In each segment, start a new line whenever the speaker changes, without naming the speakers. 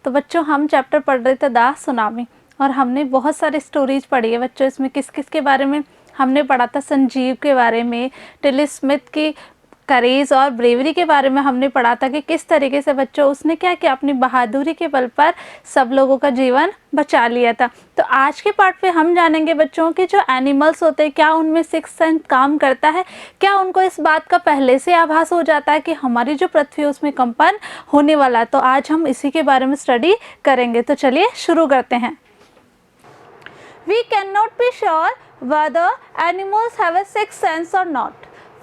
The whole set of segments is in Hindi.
तो बच्चों हम चैप्टर पढ़ रहे थे द सुनामी, और हमने बहुत सारी स्टोरीज पढ़ी है बच्चों। इसमें किस किस के बारे में हमने पढ़ा था? संजीव के बारे में, टिली स्मिथ की करेज और ब्रेवरी के बारे में हमने पढ़ा था कि किस तरीके से बच्चों उसने क्या किया, अपनी बहादुरी के बल पर सब लोगों का जीवन बचा लिया था। तो आज के पार्ट पे हम जानेंगे बच्चों कि जो एनिमल्स होते हैं क्या उनमें सिक्स्थ सेंस काम करता है, क्या उनको इस बात का पहले से आभास हो जाता है कि हमारी जो पृथ्वी है उसमें कंपन होने वाला है। तो आज हम इसी के बारे में स्टडी करेंगे। तो चलिए शुरू करते हैं। We cannot be sure whether animals have a sixth sense or not.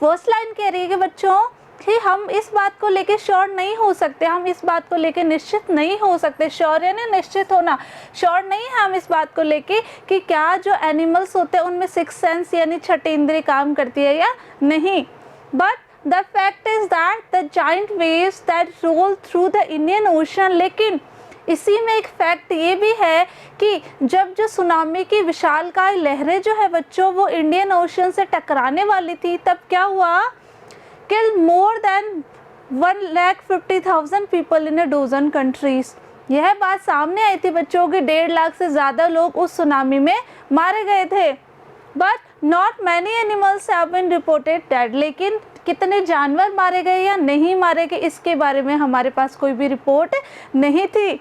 First line कह रही है कि बच्चों कि हम इस बात को लेके श्योर नहीं हो सकते, हम इस बात को लेके निश्चित नहीं हो सकते। श्योर यानी निश्चित होना, श्योर नहीं है हम इस बात को लेके कि क्या जो एनिमल्स होते हैं उनमें सिक्स सेंस यानी छठी इंद्रिय काम करती है या नहीं। But the fact is that the giant waves that roll through the Indian Ocean, लेकिन इसी में एक फैक्ट ये भी है कि जब जो सुनामी की विशालकाय लहरें जो है बच्चों वो इंडियन ओशन से टकराने वाली थी, तब क्या हुआ? Kill more than 1,50,000 people in a dozen countries. यह बात सामने आई थी बच्चों कि 1.5 लाख से ज़्यादा लोग उस सुनामी में मारे गए थे। But not many animals have been reported dead, लेकिन कितने जानवर मारे गए या नहीं मारे गए इसके बारे में हमारे पास कोई भी रिपोर्ट नहीं थी।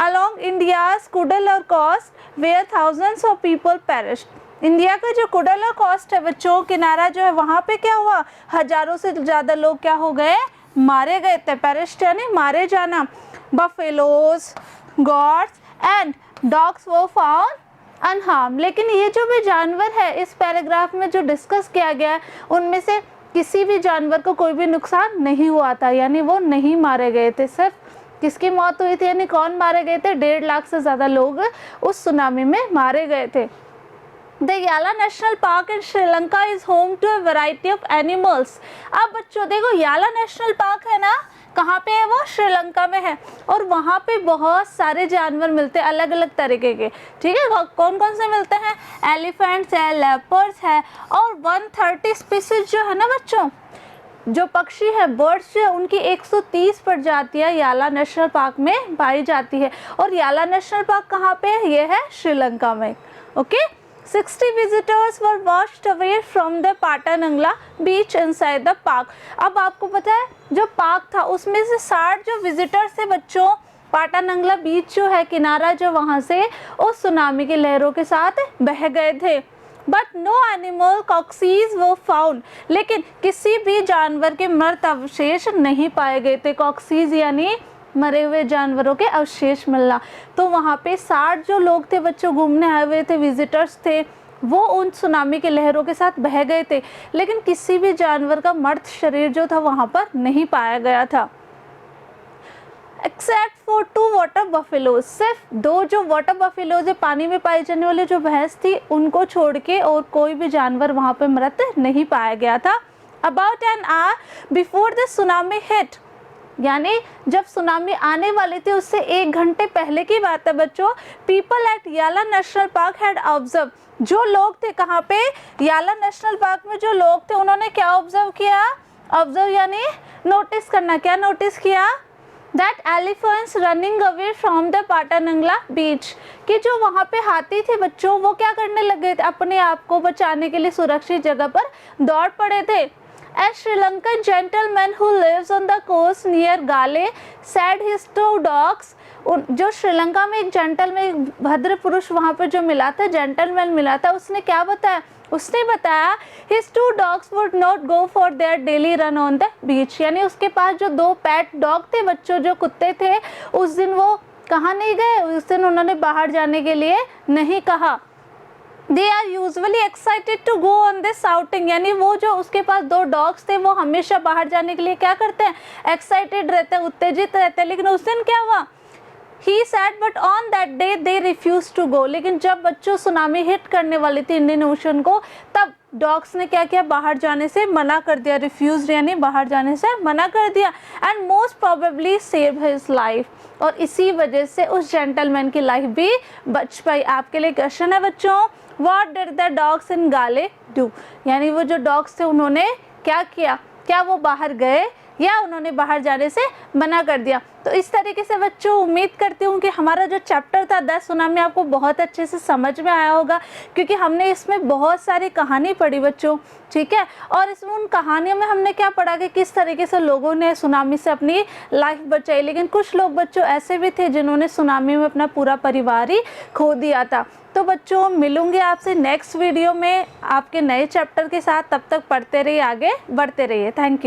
Along India's Kudal coast where thousands of people perished. India का जो कुडल कोस्ट है बच्चों, किनारा जो है वहाँ पे क्या हुआ? हजारों से ज़्यादा लोग क्या हो गए? मारे गए थे। पेरिश्ड यानी मारे जाना। बफेलोज, गॉड्स एंड डॉग्स वो फाउंड अनहार्म्ड। लेकिन ये जो भी जानवर है इस पैराग्राफ में जो डिस्कस किया गया है उनमें से किसी भी जानवर को कोई भी नुकसान नहीं हुआ था, यानी वो नहीं मारे गए थे। सिर्फ किसकी मौत हुई थी, यानी कौन मारे गए थे? 1.5 लाख से ज़्यादा लोग उस सुनामी में मारे गए थे। The Yala national park in Sri Lanka is home to a variety of animals. अब बच्चों देखो याला नेशनल पार्क है ना, कहाँ पे है वो? श्रीलंका में है। और वहाँ पे बहुत सारे जानवर मिलते हैं अलग अलग तरीके के। ठीक है, कौन कौन से मिलते हैं? एलिफेंट्स है, लेपर्ड्स है, और 130 स्पीसीज जो है ना बच्चों, जो पक्षी है बर्ड्स जो है उनकी 130 प्रजातियां याला नेशनल पार्क में पाई जाती है। और याला नेशनल पार्क कहाँ पे है? ये है श्रीलंका में। Okay, 60 visitors were washed away from the Patanangala beach inside the park. अब आपको पता है जो पार्क था उसमें से 60 जो विजिटर्स थे बच्चों, पाटानंगला बीच जो है किनारा जो वहाँ से उस सुनामी की लहरों के साथ बह गए थे। बट नो एनिमल कॉक्सीज वो फाउंड, लेकिन किसी भी जानवर के मृत अवशेष नहीं पाए गए थे। कॉक्सीज यानी मरे हुए जानवरों के अवशेष मिलना। तो वहाँ पे 60 जो लोग थे बच्चों घूमने आए हुए थे, विजिटर्स थे, वो उन सुनामी के लहरों के साथ बह गए थे, लेकिन किसी भी जानवर का मृत शरीर जो था वहाँ पर नहीं पाया गया था। एक्सेप्ट फॉर 2 वाटर बफेलोज, सिर्फ 2 जो वाटर बफेलोज है पानी में पाई जाने वाली जो भैंस थी उनको छोड़ के और कोई भी जानवर वहाँ पे मृत नहीं पाया गया था। About an hour before the tsunami hit, यानी जब सुनामी आने वाली थी उससे 1 घंटे पहले की बात है बच्चों। पीपल एट याला नेशनल पार्क हैड ऑब्जर्व, जो लोग थे कहाँ पे? याला नेशनल पार्क में जो लोग थे उन्होंने क्या ऑब्जर्व किया? ऑब्जर्व यानी नोटिस करना। क्या नोटिस किया? That elephants running away from the Patanangala beach, कि जो वहाँ पे हाथी थे बच्चों वो क्या करने लगे थे? अपने आप को बचाने के लिए सुरक्षित जगह पर दौड़ पड़े थे। As Sri Lankan gentleman who lives on the coast near Galle said his 2 dogs, जो श्रीलंका में एक जेंटलमैन, एक भद्र पुरुष वहाँ पे जो मिला था, जेंटलमैन मिला था, उसने क्या बताया? उसने बताया his 2 dogs would not go for their daily run on the beach, यानी उसके पास जो 2 पेट डॉग थे बच्चों, जो कुत्ते थे, उस दिन वो कहाँ नहीं गए? उस दिन उन्होंने बाहर जाने के लिए नहीं कहा। They are usually excited to go on this outing, यानी वो जो उसके पास 2 डॉग्स थे वो हमेशा बाहर जाने के लिए क्या करते हैं? एक्साइटेड रहते हैं, उत्तेजित रहते हैं। लेकिन उस दिन क्या हुआ? He said but on that day they refused to go, लेकिन जब बच्चों सुनामी हिट करने वाली थी इंडियन ओशन को, तब डॉग्स ने क्या किया? बाहर जाने से मना कर दिया। रिफ्यूज यानी बाहर जाने से मना कर दिया। And most probably save his life, और इसी वजह से उस जेंटलमैन की लाइफ भी बच पाई। आपके लिए क्वेश्चन है बच्चों, व्हाट डिड द डॉग्स इन गाले डू, यानी वो जो डॉग्स थे उन्होंने क्या किया? क्या वो बाहर गए? या उन्होंने बाहर जाने से मना कर दिया। तो इस तरीके से बच्चों उम्मीद करती हूँ कि हमारा जो चैप्टर था द सुनामी आपको बहुत अच्छे से समझ में आया होगा, क्योंकि हमने इसमें बहुत सारी कहानी पढ़ी बच्चों, ठीक है। और इसमें उन कहानियों में हमने क्या पढ़ा कि किस तरीके से लोगों ने सुनामी से अपनी लाइफ बचाई, लेकिन कुछ लोग बच्चों ऐसे भी थे जिन्होंने सुनामी में अपना पूरा परिवार ही खो दिया था। तो बच्चों मिलूंगी आपसे नेक्स्ट वीडियो में आपके नए चैप्टर के साथ, तब तक पढ़ते रहिए, आगे बढ़ते रहिए। Thank you.